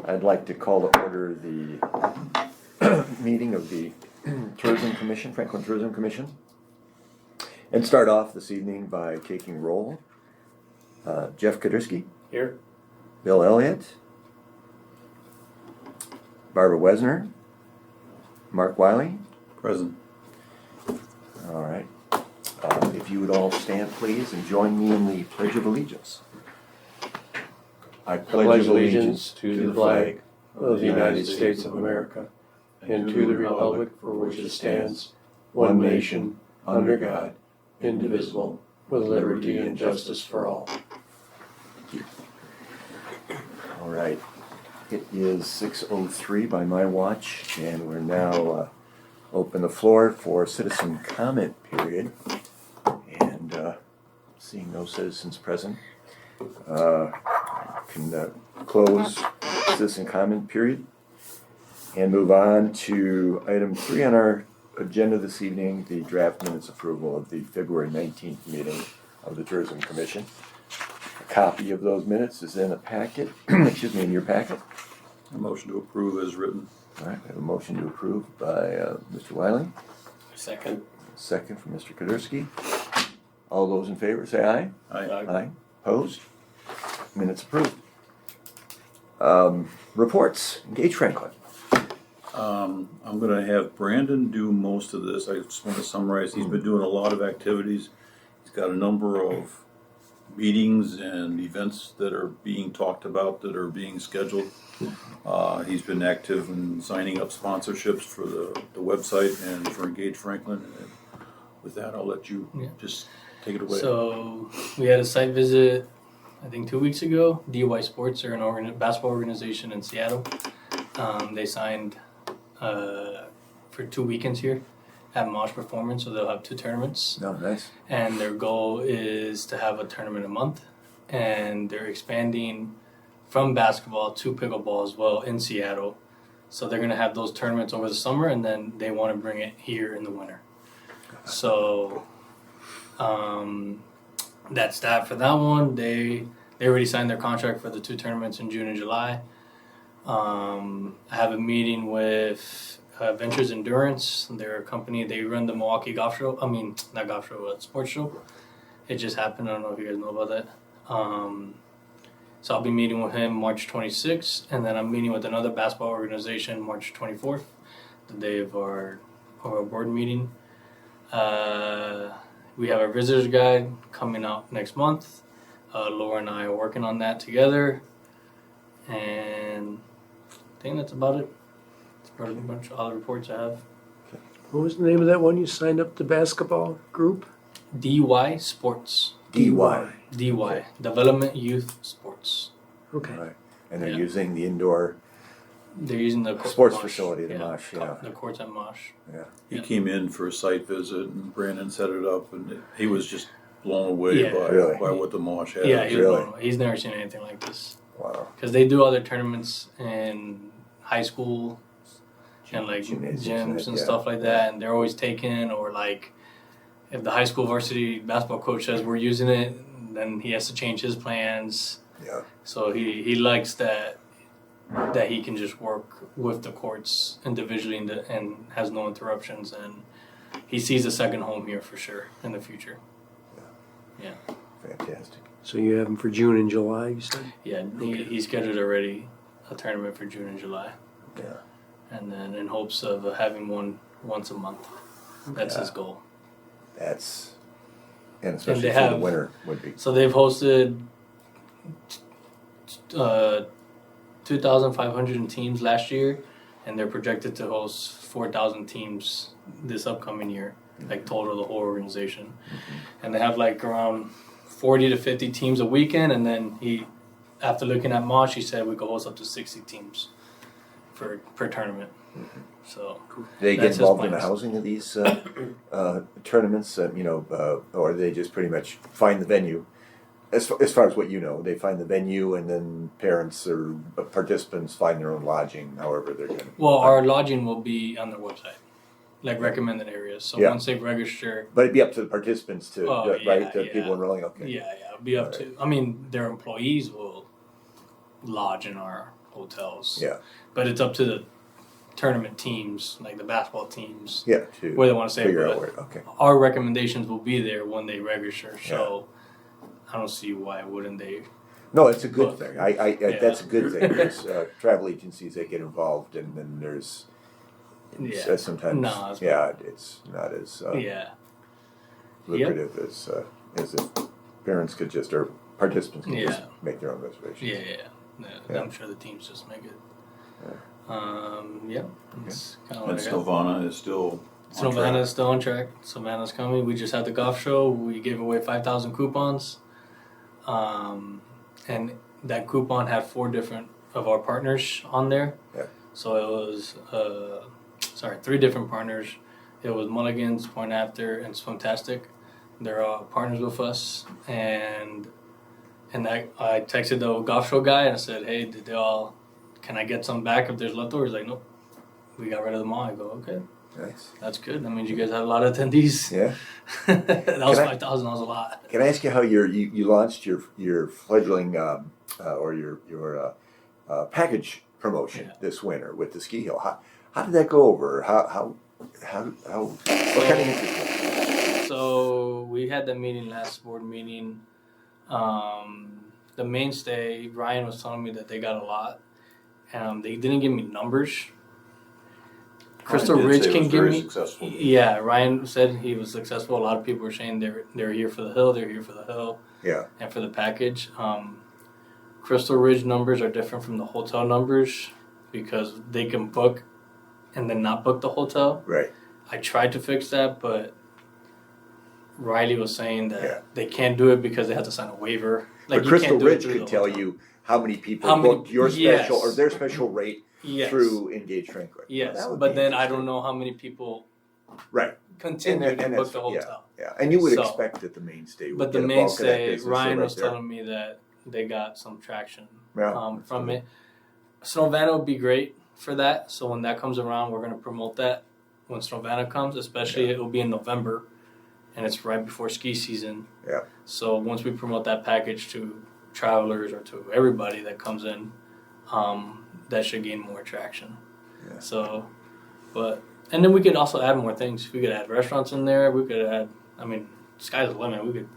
I'd like to call to order the meeting of the Tourism Commission, Franklin Tourism Commission, and start off this evening by taking roll. Jeff Kadersky. Here. Bill Elliott. Barbara Wesner. Mark Wiley. Present. All right. If you would all stand, please, and join me in the Pledge of Allegiance. I pledge allegiance to the flag of the United States of America and to the republic for which it stands, one nation, under God, indivisible, with liberty and justice for all. All right. It is 6:03 by my watch, and we're now open the floor for citizen comment period. And seeing no citizens present, can close citizen comment period and move on to item 3 on our agenda this evening, the draft minutes approval of the February 19th meeting of the Tourism Commission. A copy of those minutes is in a packet, excuse me, in your packet. A motion to approve as written. All right, I have a motion to approve by Mr. Wiley. Second. Second from Mr. Kadersky. All those in favor say aye. Aye. Aye. Opposed? Minutes approved. Reports. Engage Franklin. I'm going to have Brandon do most of this. I just want to summarize. He's been doing a lot of activities. He's got a number of meetings and events that are being talked about, that are being scheduled. He's been active in signing up sponsorships for the website and for Engage Franklin. And with that, I'll let you just take it away. So we had a site visit, I think 2 weeks ago. DY Sports are an basketball organization in Seattle. They signed for 2 weekends here at Mosh Performance, so they'll have 2 tournaments. Oh, nice. And their goal is to have a tournament a month. And they're expanding from basketball to pickleball as well in Seattle. So they're going to have those tournaments over the summer, and then they want to bring it here in the winter. So that's that for that one. They already signed their contract for the 2 tournaments in June and July. I have a meeting with Ventures Endurance. They're a company. They run the Milwaukee golf show. I mean, not golf show, but sports show. It just happened. I don't know if you guys know about that. So I'll be meeting with him March 26th, and then I'm meeting with another basketball organization March 24th, the day of our board meeting. We have our visitor's guide coming out next month. Laura and I are working on that together, and I think that's about it. That's pretty much all the reports I have. What was the name of that one you signed up, the basketball group? DY Sports. DY. DY, Development Youth Sports. Okay. All right. And they're Yeah. using the indoor They're using the sports Mosh. facility, the Mosh, yeah. The courts at Mosh. Yeah. He came in for a site visit, and Brandon set it up, and he was just blown away Yeah. Really? by what the Mosh had. Yeah, Really? he's never seen anything like this. Wow. Because they do other tournaments in high school and like Gymnasiums, gyms and yeah. stuff like that, and they're always taken, or like if the high school varsity basketball coach says we're using it, then he has to change his plans. Yeah. So he likes that he can just work with the courts individually and has no interruptions, and he sees a second home here for sure in the future. Yeah. Fantastic. So you have them for June and July, you said? Yeah, he scheduled already a tournament for June and July. Yeah. And then in hopes of having one once a month. That's his Yeah. goal. That's, and especially they for the have- winter would be. So they've hosted 2,500 teams last year, and they're projected to host 4,000 teams this upcoming year, like total the whole organization. And they have like around 40 to 50 teams a weekend, and then after looking at Mosh, he said we could host up to 60 teams per tournament. So Do they get that's his involved in the plans. housing of these tournaments, or they just pretty much find the venue? As far as what you know, they find the venue, and then parents or participants find their own lodging, however they're going to. Well, our lodging will be on their website, like recommended areas. So Yeah. once they register, But it'd be up to the participants to, Oh, right? yeah, The yeah. people enrolling, okay. it'll be up to. I mean, their employees will lodge in our hotels. Yeah. But it's up to the tournament teams, like the basketball teams, Yeah, to where they want to stay. figure out But where, okay. our recommendations will be there when they register. So I don't see why wouldn't they. No, it's a good Look. thing. That's a good thing. There's travel agencies that get involved, and then there's Yeah. sometimes No, it's it's not as Yeah. lucrative as if parents could just or participants could just Yeah. make their own reservations. Yeah. I'm sure the teams just make it. It's kind of And what I got. Stovana is still on track. Savannah's still on track. Savannah's coming. We just had the golf show. We gave away 5,000 coupons. And that coupon had 4 different of our partners on there. Yeah. So it was, 3 different partners. It was Mulligan's, Point After, and Swimtastic. They're all partners with us. And I texted the golf show guy and I said, hey, can I get some back if there's leftovers? He's like, nope. We got rid of them all. I go, okay. Nice. That's good. That means you guys have a lot of attendees. Yeah. That was Can I- 5,000. That was a lot. Can I ask you how you launched your fledgling or your package promotion this winter with the ski hill? How did that go over? How what kind of interest? So we had the meeting last board meeting. The mainstay, Ryan was telling me that they got a lot. They didn't give me numbers. Crystal Ryan did Ridge say it can was give very me. successful. Yeah, Ryan said he was successful. A lot of people were saying they're here for the hill. They're here for the hill. Yeah. And for the package. Crystal Ridge numbers are different from the hotel numbers because they can book and then not book the hotel. Right. I tried to fix that, but Riley was saying that Yeah. they can't do it because they have to sign a waiver. But you Crystal can't do it Ridge through could the tell hotel. you how many people How many- booked your yes. special or their special rate Yes. through Engage Franklin. Yes, Well, that would but be then I interesting. don't know how many people Right. continue to book that's- the hotel. Yeah, and you would So- expect that the mainstay would But the get a bulk of that mainstay, business, so Ryan right was there. telling me that they got some traction Yeah, from it. Snowvanna would be great for that. So when that comes around, we're going to promote that when Snowvanna comes, especially it will be in November and it's right before ski season. Yeah. So once we promote that package to travelers or to everybody that comes in, that should gain more traction. Yeah. So, and then we could also add more things. We could add restaurants in there. We could add, sky's the limit. We could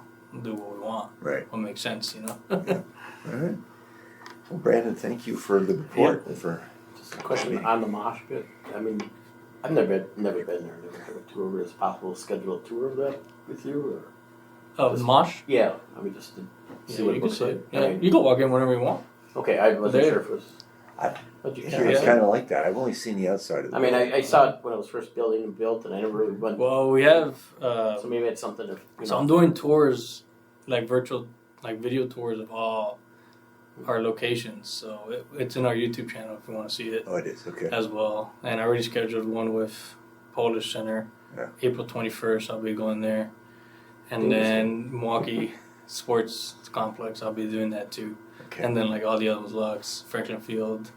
do what we want. Right. What makes sense, you know? All right. Well, Brandon, thank you for the report and for Just a question on the mosh pit. I've never been there, never had a tour. Is it possible to schedule a tour of that with you? Or? Mosh? Yeah, just to see Yeah, what you it can looks see like. it. Yeah, you can walk in whenever you want. Okay, I wasn't There. sure if it was. I- But you Yeah, can. it's kind of like that. I've only seen the outside of the building. I saw it when it was first building and built, and I never really went. Well, we have. So maybe it's something to. So I'm doing tours, like virtual, like video tours of all our locations. So it's in our YouTube channel if you want to see it Oh, it is. Okay. as well. And I already scheduled one with Polish Center, Yeah. April 21st. I'll be going there, and then Milwaukee Sports Complex. I'll be doing that too. Okay. And then like all the other ones, Lux, Franklin Field,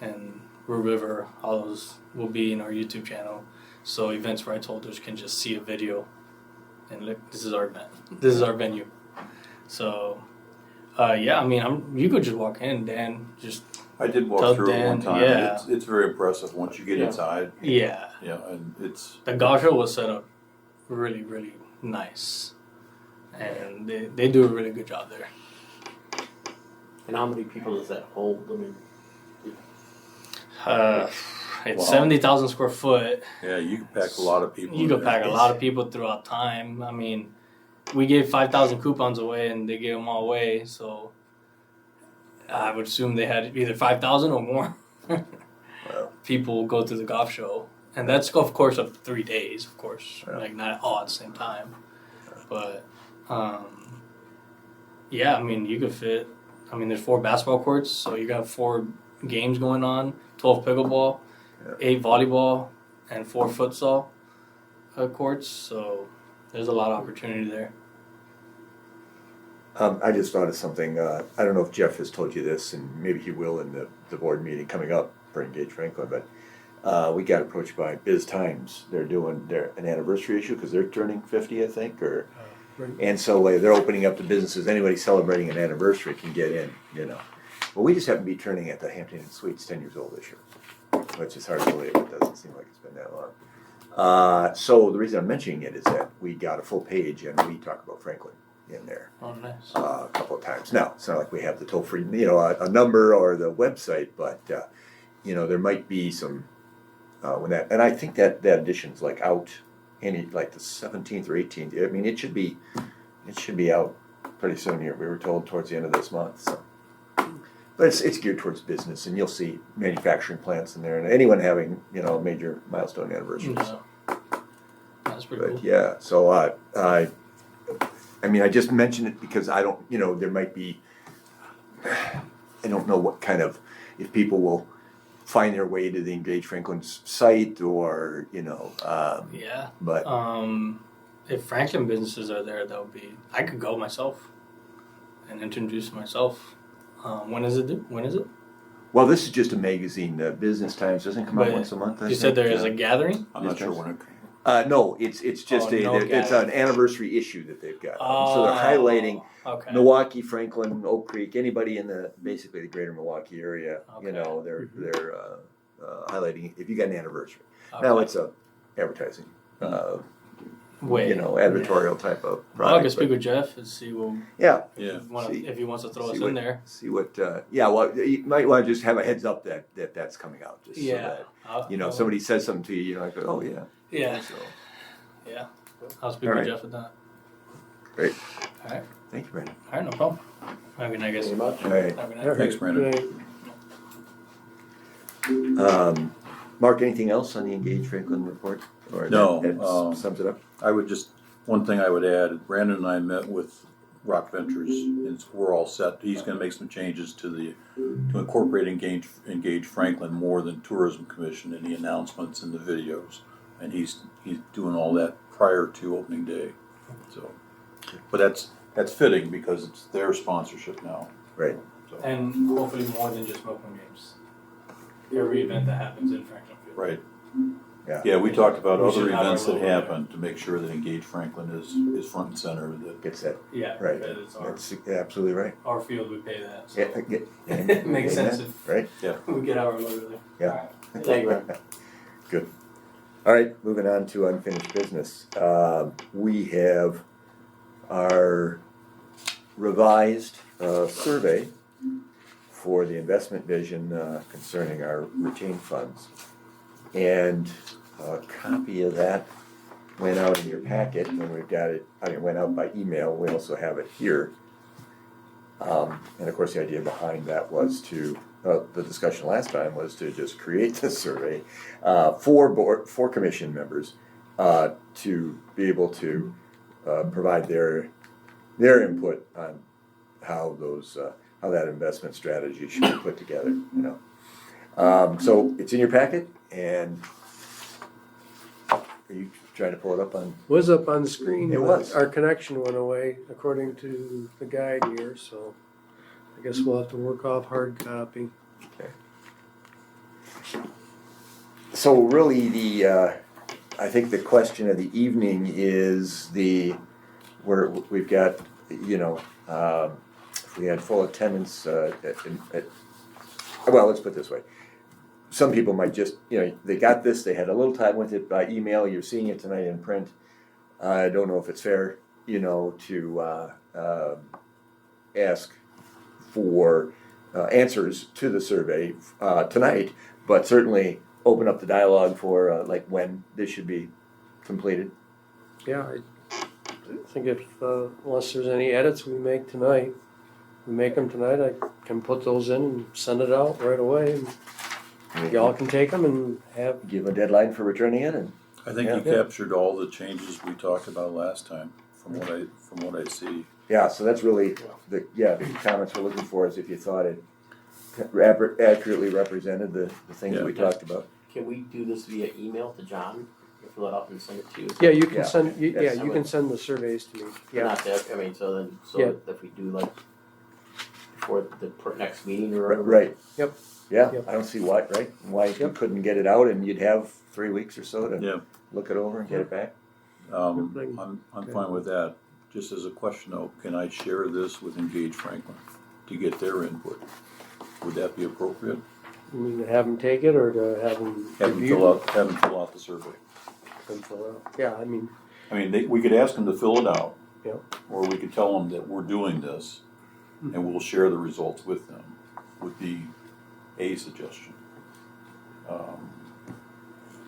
and Rue River, all those will be in our YouTube channel. So events rights holders can just see a video and look, this is our event. This is our venue. So, you could just walk in, Dan. Just I did walk Tell through it one Dan, time. yeah. It's very impressive once you get Yeah. inside. yeah, Yeah, and it's the golf show was set up really, really nice, and they do a really good job there. And how many people does that hold? It's Wow. 70,000 square foot. yeah, you can pack a lot of people. You in could there. pack a lot of people throughout time. We gave 5,000 coupons away, and they gave them all away. So I would assume they had either 5,000 or more Wow. people go to the golf show, and that's of course of 3 days, of course, Yeah. like not all at the same time. But you could fit. There's 4 basketball courts, so you got 4 games going on, 12 pickleball, 8 volleyball, and 4 futsal courts. So there's a lot of opportunity there. I just thought of something. I don't know if Jeff has told you this, and maybe he will in the board meeting coming up for Engage Franklin. But we got approached by Biz Times. They're doing an anniversary issue because they're turning 50, I think, and so they're opening up to businesses. Anybody celebrating an anniversary can get in, Well, we just happen to be turning at the Hampton Inn Suites 10 years old this year, which is hard to believe. It doesn't seem like it's been that long. So the reason I'm mentioning it is that we got a full page and we talk about Franklin in there Oh, nice. a couple of times. Now, it's not like we have the toll-free, a number or the website, but there might be some when that, and I think that edition's like out like the 17th or 18th. I mean, it should be out pretty soon here. We were told towards the end of this month. So, but it's geared towards business, and you'll see manufacturing plants in there, and anyone having major milestone anniversaries. No. That's pretty cool. But yeah, so I mean, I just mentioned it because I don't, there might be, I don't know what kind of, if people will find their way to the Engage Franklin's site or, Yeah. but If Franklin businesses are there, I could go myself and introduce myself. When is it due? When is it? well, this is just a magazine. Business Times doesn't come out But once a month. I You said think. there is a gathering? I'm not sure when it. No, it's just Oh, no it's an anniversary issue that they've got. So they're highlighting Okay. Milwaukee, Franklin, Oak Creek, anybody in basically the greater Milwaukee area. Okay. They're highlighting if you got an anniversary. Okay. Now it's a advertising, Wait. advertorial type of Well, I product. can speak but- with Jeff and see Yeah. if he wants to throw us See in there. See what? Well, you might want to just have a heads up that's coming out. Just Yeah. So that, if somebody says something to you, you're like, oh yeah. Yeah. So, Yeah. I'll speak All with right. Jeff with that. Great. All right. Thank you, Brandon. All right. No problem. Have a good night, guys. Very much. All right. Have a good night. Thanks, Brandon. Mark, anything else on the Engage Franklin report? Or No, that sums it up? One thing I would add, Brandon and I met with Rock Ventures, and we're all set. He's gonna make some changes to incorporate Engage Franklin more than Tourism Commission in the announcements and the videos. And he's doing all that prior to opening day. So, but that's fitting because it's their sponsorship now. Right. So, And hopefully more than just Milkman Games. Every event that happens in Franklin Field. right. Yeah. Yeah, we talked about We other should have events our that logo there. happen to make sure that Engage Franklin is front and center. That Gets that Yeah. right. Because it's That's absolutely right. our field, we pay that. So It makes sense if right? we get our logo there. Yeah. All right. Thank you, man. Good. All right, moving on to unfinished business. We have our revised survey for the investment vision concerning our retained funds. And a copy of that went out in your packet, and we've got it, it went out by email. We also have it here. And of course, the idea behind that was the discussion last time was to just create this survey for commission members to be able to provide their input on how that investment strategy should be put together. So it's in your packet, and are you trying to pull it up on? Was up on the screen. It but was. Our connection went away according to the guide here, so I guess we'll have to work off hard copy. So really, I think the question of the evening is we've got, if we had full attendance well, let's put it this way. Some people might just, they got this, they had a little time with it by email, you're seeing it tonight in print. I don't know if it's fair, to ask for answers to the survey tonight, but certainly open up the dialogue for when this should be completed. Yeah, I think if unless there's any edits we make tonight, we make them tonight. I can put those in and send it out right away, and y'all can take them and have. Give a deadline for returning it, and I think you captured all the changes we talked about last time, from what I see. yeah, so that's really the comments we're looking for is if you thought it accurately represented the things Yeah. we talked about. Can we do this via email to John? Fill it up and send it to you? Yeah, you can Yeah. send. Yes. You can send the surveys to me. Yeah. Not that, so Yeah. if we do before the next meeting or whatever. Right. Yep. Yeah, Yep. I don't see why you Yep. couldn't get it out and you'd have 3 weeks or so to Yeah, look it over and get it back. I'm Okay. fine with that. Just as a question though, can I share this with Engage Franklin to get their input? Would that be appropriate? You mean to have them take it or to have them Have them review? have them fill out the survey. Them fill out. Yeah, I mean, We could ask them to fill it out. Yeah. Or we could tell them that we're doing this and we'll share the results with them, would be a suggestion.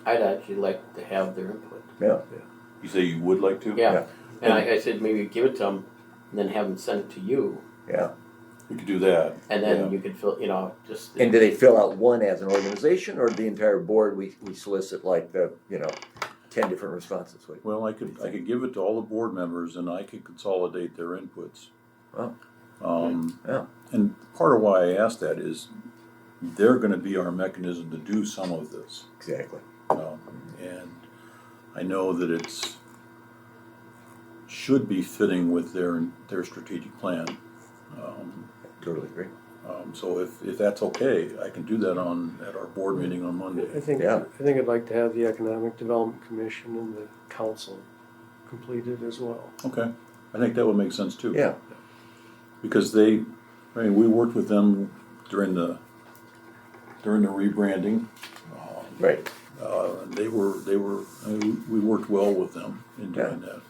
I'd actually like to have their input. Yeah, You say you would like to? Yeah. Yeah. And I said maybe give it to them, and then have them send it to you, yeah. We could do that. and then Yeah. you could fill, just. And do they fill out one as an organization, or the entire board, we solicit like the, 10 different responses? What- Well, I could give it to all the board members and I could consolidate their inputs. Wow. Yeah. And part of why I asked that is they're gonna be our mechanism to do some of this. Exactly. And I know that should be fitting with their strategic plan. Totally agree. So if that's okay, I can do that at our board meeting on Monday. I think Yeah. I'd like to have the Economic Development Commission and the council completed as well. Okay, I think that would make sense too. Yeah, Because we worked with them during the rebranding. right. We worked well with them in doing that.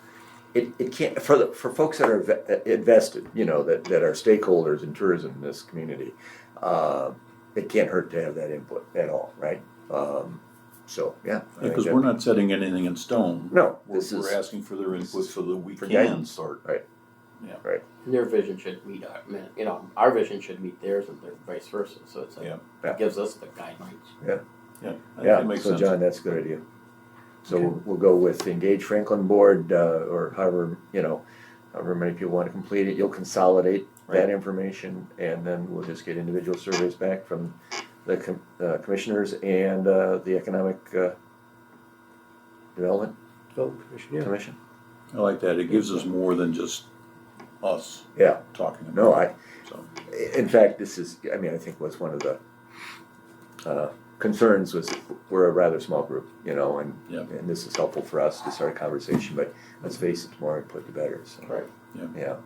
It can't, for folks that are invested, that are stakeholders in tourism in this community, it can't hurt to have that input at all, right? So, yeah. I think Because that- we're not setting anything in stone. No, We're this is, asking for their input so that we for can guidance. start. Right. Yeah. Right. And their vision should meet our vision should meet theirs, and vice versa. So it's like Yeah. Yeah. it gives us the guidelines. Yeah, I think it Yeah, makes so sense. John, that's a good idea. So Okay. we'll go with Engage Franklin Board, or however many people want to complete it. You'll consolidate that Right. information, and then we'll just get individual surveys back from the commissioners and the Economic Development Development Commission, yeah. Commission. I like that. It gives us more than just us Yeah, talking about no, it. So, in fact, this is, I think was one of the concerns was we're a rather small group, and Yeah. and this is helpful for us to start a conversation, but let's face it, the more input, the better, so. Right. Yeah.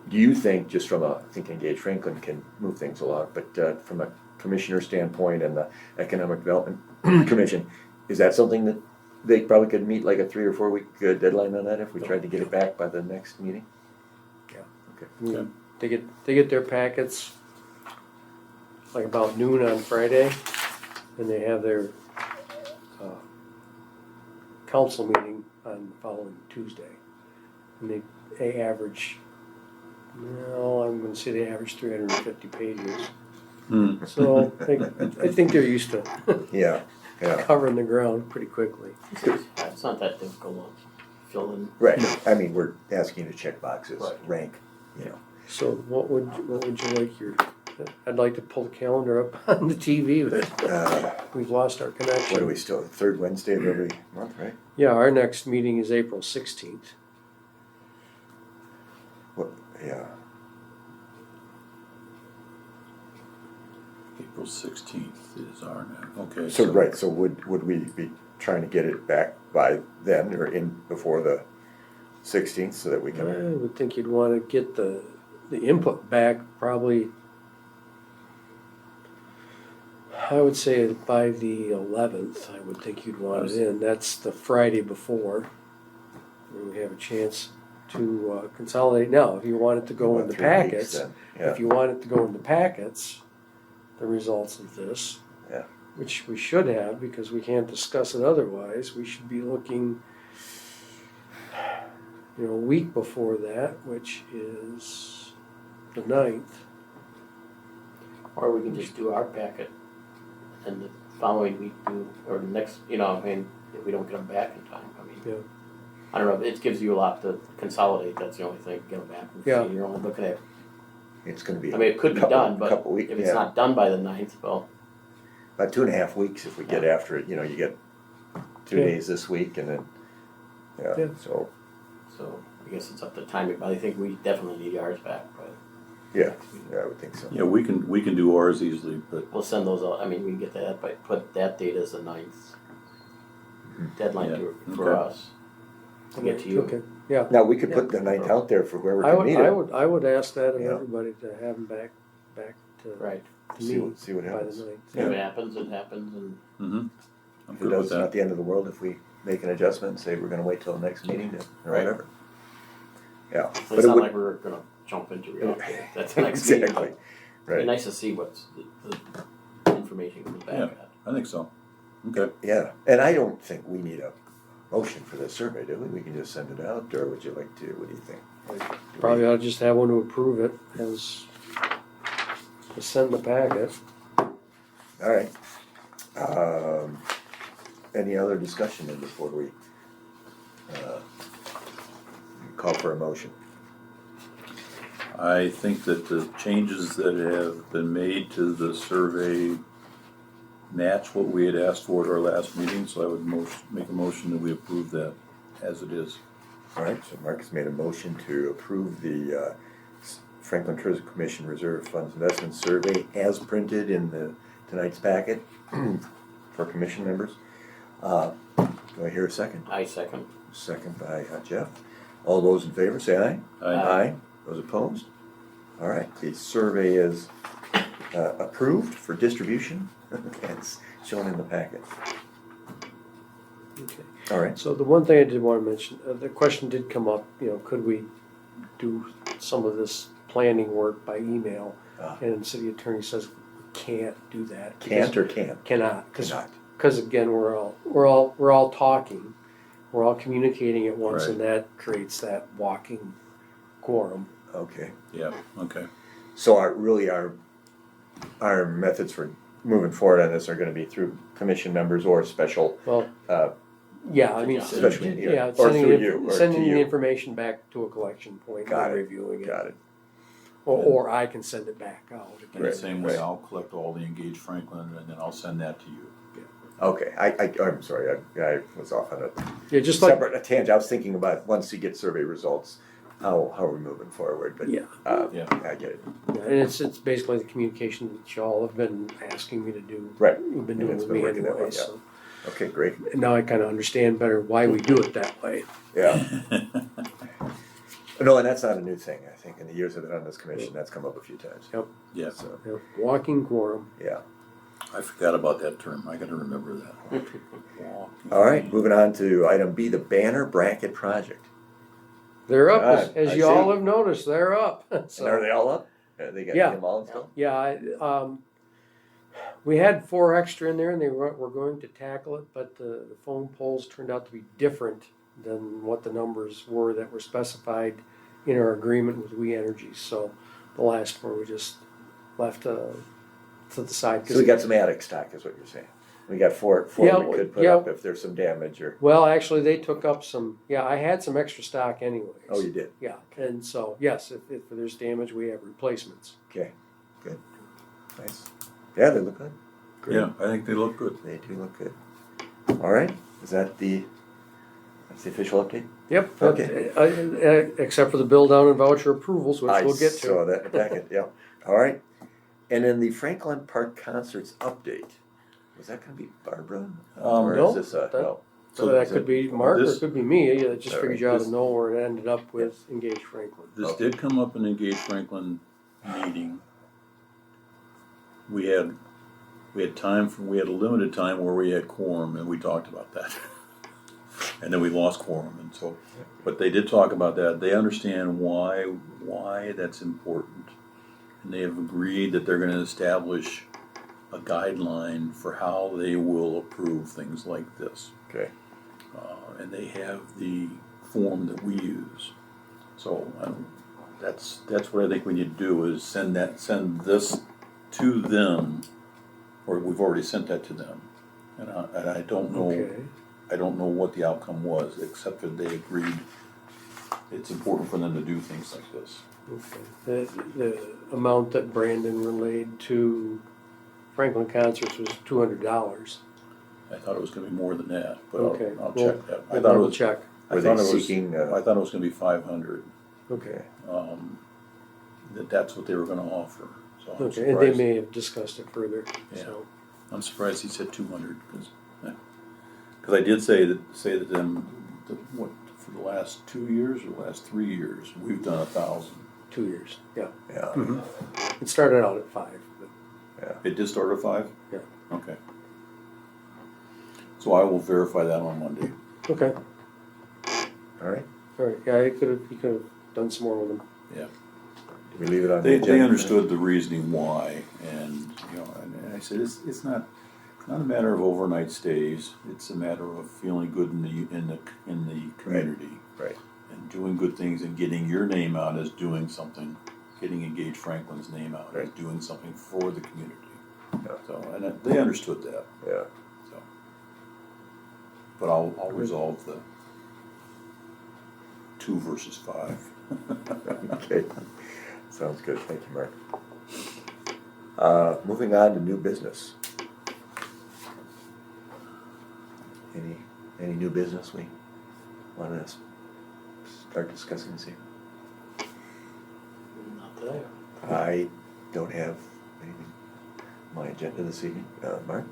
Do you think, just from I think Engage Franklin can move things along, but from a commissioner standpoint and the Economic Development Commission, is that something that they probably could meet like a 3 or 4 week deadline on that if we tried to get it back by the next meeting? I mean, They get their packets like about noon on Friday, and they have their council meeting on the following Tuesday. And they average, I'm gonna say they average 350 pages. So I think they're used to Yeah, yeah, covering the ground pretty quickly. It's not that difficult to fill in. right. We're asking you to check boxes, Right. rank, So what would you like I'd like to pull the calendar up on the TV, but we've lost our What are connection. we still, third Wednesday of every month, right? Yeah, our next meeting is April 16th. What, yeah, April 16th is our next. Okay. so, right, so would we be trying to get it back by then or before the 16th so that we I can, would think you'd want to get the input back probably, I would say by the 11th, I would think you'd want it in. That's the Friday before. Where we have a chance to consolidate. Now, if you want it to go in about the 3 weeks packets, then, yeah. if you want it to go in the packets, the results of this, Yeah. which we should have because we can't discuss it otherwise, we should be looking a week before that, which is the 9th. Or we can just do our packet, and the following week or the next, if we don't get them back in time. Yeah. I don't know, it gives you a lot to consolidate, that's the only thing, get them back. And Yeah. see, you're only looking at, It's gonna be. it could be done, but Couple weeks, if it's yeah. not done by the 9th, well, About 2.5 weeks if we get after it, you get 2 Yeah. days this week and then, Yeah. so, so I guess it's up to timing, but I think we definitely need ours back, but yeah, I would think so. Yeah, we can do ours easily, but we'll send those out, we can get that, but put that date as the 9th. Deadline for okay. us, to get to you. Okay. Yeah. Now, we could put the 9th out there for whoever I can would, meet I it. would, I would ask that of Yeah. everybody to have them back to Right, to See me what- see what by the happens. 9th. If it happens, it happens, and Mm-hmm. I'm If it good does, with it's not that. the end of the world if we make an adjustment and say we're gonna wait till the next meeting to, or Right. whatever. Yeah. it's But it not would- like we're gonna jump into reality. That's the next meeting. Exactly, It'd be right, nice to see what's the information comes back Yeah. at. I think so. Okay. yeah, and I don't think we need a motion for this survey, do we? We can just send it out, or would you like to, what do you think? Probably ought to just have one to approve it as, to send the packet. All right. Any other discussion then before we call for a motion? I think that the changes that have been made to the survey match what we had asked for at our last meeting, so I would make a motion that we approve that as it is. All right, so Mark has made a motion to approve the Franklin Tourism Commission Reserve Funds Investment Survey as printed in tonight's packet for commission members. Do I hear a second? I second. Second by Jeff. All those in favor, say aye. Aye. Those opposed? All right, the survey is approved for distribution. It's shown in the packet. Okay. All right. So the one thing I did want to mention, the question did come up, could we do some of this planning work by email? Ah. And the city attorney says we can't do that. Can't or can't? Cannot, Cannot. because again, we're all talking, we're all communicating at once, Right. and that creates that walking quorum. Okay. Yeah, okay. So our methods for moving forward on this are gonna be through commission members or special, Well, uh, yeah, I mean, Especially here, yeah, or sending through you, or sending to the you. information back to a collection point Got and it. reviewing it. got it. Or I can send it back out again. In the Right, same way, right. I'll collect all the Engage Franklin and then I'll send that to you. Okay, I'm sorry, I was off on a Yeah, just like, separate tangent. I was thinking about once you get survey results, how are we moving forward, but, yeah, Yeah. I get it. yeah, and it's basically the communication that y'all have been asking me to do. Right. You've been And doing it's with been me working that way, anyway, yeah. so. Okay, great, And now I kind of understand better why we do it that way. yeah. No, and that's not a new thing, I think, in the years I've been on this commission, that's come up a few times. Yep. Yeah, So, Yep. Walking quorum. yeah. I forgot about that term. I gotta remember that. All right, moving on to item B, the banner bracket project. They're up, Ah, as I you all see. have noticed, they're up. And So- are they all up? They got Yeah. them all installed? Yeah, we had 4 extra in there, and we're going to tackle it, but the phone poles turned out to be different than what the numbers were that were specified in our agreement with We Energy. So the last 4 we just left to the side. So we got some attic stock, is what you're saying. We got four Yeah, we could put yeah. up if there's some damage or, Well, actually, they took up some. Yeah, I had some extra stock anyways. oh, you did? Yeah, and so yes, if there's damage, we have replacements. Okay, good, nice. Yeah, they look good. Great. Yeah, I think they look good. They do look good. All right, is that that's the official update? Yep. Okay. Except for the bill down and voucher approvals, which we'll get to. I saw that in the packet, yeah. All right. And then the Franklin Park Concerts update, was that gonna be Barbara? Or No, is this, that- no? So that is could it- be Mark or this- it could be me. I just All figured right, you ought this- to know where it ended up with Engage Franklin. This Okay. did come up in Engage Franklin meeting. We had we had a limited time where we had quorum and we talked about that. And then we lost quorum and so, but they did talk about that. They understand why that's important. And they have agreed that they're gonna establish a guideline for how they will approve things like this. Okay, And they have the form that we use. So that's what I think we need to do is send this to them, or we've already sent that to them. And I don't know, Okay. I don't know what the outcome was, except that they agreed it's important for them to do things like this. Okay. The amount that Brandon relayed to Franklin Concerts was $200. I thought it was gonna be more than that, but Okay. I'll Well, check that. I We'll thought it double was, check. I were thought they it was, seeking, I thought it was gonna be 500. Okay. That's what they were gonna offer, so I'm Okay. And they surprised. may have discussed it further. Yeah. So. I'm surprised he said 200, because I did say that them, what, for the last 2 years or last 3 years, we've done 1,000. 2 years. Yeah. yeah. It started out at 5, but Yeah. It did start at 5? Yeah. Okay. So I will verify that on Monday. Okay, All right, all right, yeah, he could have done some more with them. do we leave it on the They agenda? understood the reasoning why, and, you know, and I said, it's not a matter of overnight stays, it's a matter of feeling good in the community. Right. And doing good things and getting your name out as doing something, getting Engage Franklin's name out as Right. doing something for the community. Yeah. So, and they understood that, Yeah, so. But I'll resolve the 2 versus 5. okay, sounds good, thank you, Mark. Moving on to new business. Any new business we want to start discussing this evening? Not today. I don't have anything on my agenda this evening. Mark?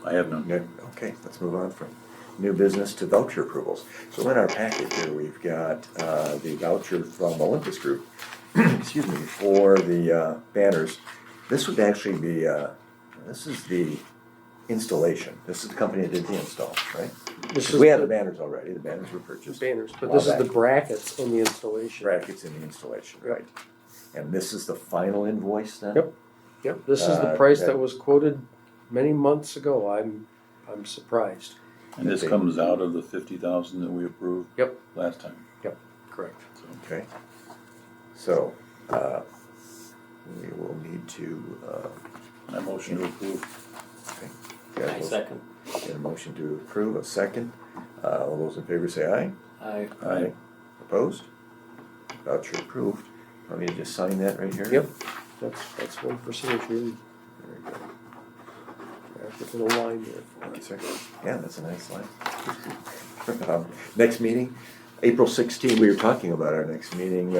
I have none. No? Okay, let's move on from new business to voucher approvals. So in our packet here, we've got the voucher from Olympus Group, excuse me, for the banners. This would actually be, this is the installation. This is the company that did the install, right? This We is had the the banners already, the banners were purchased. banners, but While this is the back. brackets in the installation. Brackets in the installation, right? And this is the final invoice then? Yep. Yep, this is the price that was quoted many months ago. I'm surprised. And this Okay. comes out of the 50,000 that we approved Yep. last time. Correct. So, Okay. So, we will need to, I motion to approve. get I second. a motion to approve, a second. All those in favor say aye. Aye. Opposed? Voucher approved. Want me to just sign that right here? Yep. That's one for signature. Very good. Put a little line there. Thank you, sir. Yeah, that's a nice line. Next meeting, April 16th, we were talking about our next meeting.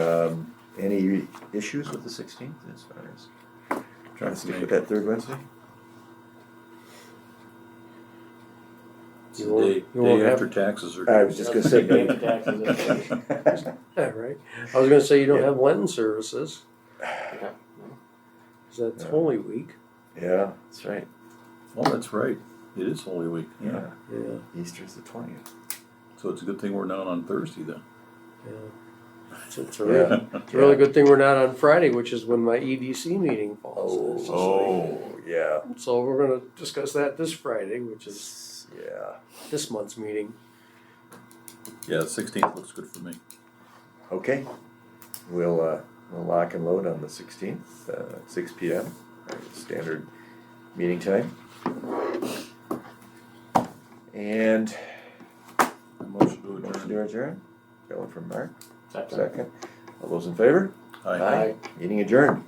Any issues with the 16th as far as trying to stick with that third Wednesday? It's the You won't- day, you won't day have- after taxes are. I was just gonna say. Paying taxes this way. Yeah, right. I was gonna say you don't Yeah. have Lenten services, Yeah. 'cause that's Yeah. Holy Week. Yeah, that's right. Oh, that's right. It is Holy Week. Yeah, Yeah, Easter's the 20th. So it's a good thing we're not on Thursday then. yeah. It's a really good thing we're not on Friday, which is when my EDC meeting falls. It's just like- Yeah. So we're gonna discuss that this Friday, which is Yeah. this month's meeting. Yeah, 16th looks good for me. Okay. We'll lock and load on the 16th, 6 p.m. Our standard meeting time. And A motion to motion adjourn. to adjourn. Got one from Mark. Second. Second. All those in favor? Aye. Meeting adjourned.